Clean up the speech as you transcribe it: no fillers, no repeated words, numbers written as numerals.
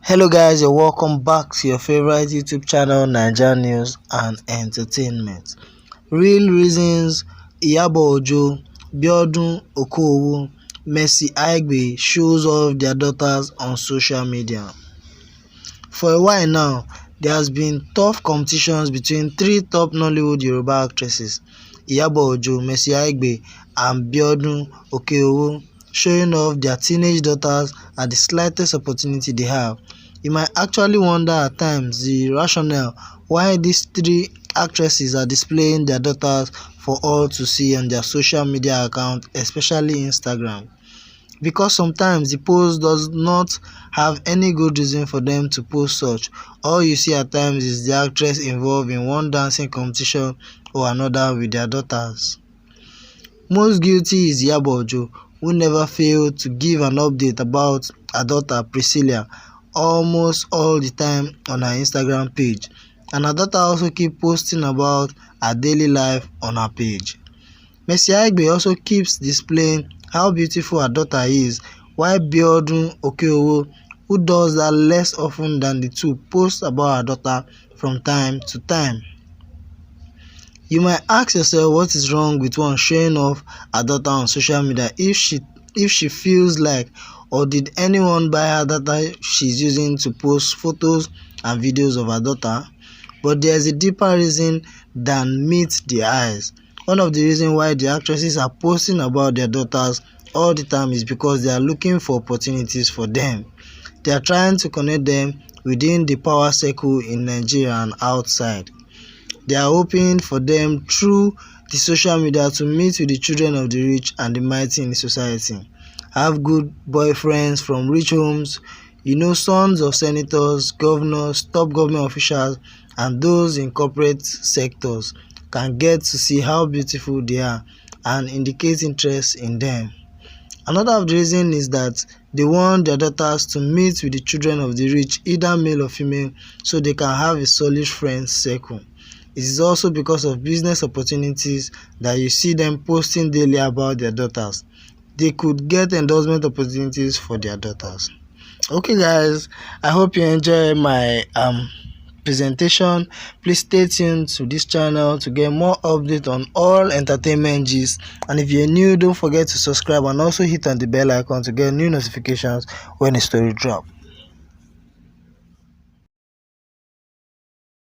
Hello guys, you're welcome back to your favorite YouTube channel, Naija News and Entertainment. Real reasons Iyabo Ojo, Biodun Okeowo, Aigbe shows off their daughters on social media. For a while now, there has been tough competitions between three top Nollywood Yoruba actresses, Iyabo Ojo, Aigbe and Biodun Okeowo, showing off their teenage daughters at the slightest opportunity they have. You might actually wonder at times the rationale why these three actresses are displaying their daughters for all to see on their social media accounts, especially Instagram. Because sometimes the post does not have any good reason for them to post such. All you see at times is the actress involved in one dancing competition or another with their daughters. Most guilty is Iyabo Ojo, who never failed to give an update about her daughter Priscilla almost all the time on her Instagram page, and her daughter also keeps posting about her daily life on her page. Aigbe also keeps displaying how beautiful her daughter is, while Biodun Okeowo, who does that less often than the two, posts about her daughter from time to time. You might ask yourself what is wrong with one showing off her daughter on social media if she feels like, or did anyone buy her data she's using to post photos and videos of her daughter? But there's a deeper reason than meets the eyes. One of the reasons why the actresses are posting about their daughters all the time is because they are looking for opportunities for them. They are trying to connect them within the power circle in Nigeria and outside. They are hoping for them through the social media to meet with the children of the rich and the mighty in the society. Have good boyfriends from rich homes, sons of senators, governors, top government officials, and those in corporate sectors can get to see how beautiful they are and indicate interest in them. Another of the reasons is that they want their daughters to meet with the children of the rich, either male or female, so they can have a solid friend circle. It is also because of business opportunities that you see them posting daily about their daughters. They could get endorsement opportunities for their daughters. Okay guys, I hope you enjoy my presentation. Please stay tuned to this channel to get more updates on all entertainment gist, and if you're new, don't forget to subscribe and also hit on the bell icon to get new notifications when a story drops.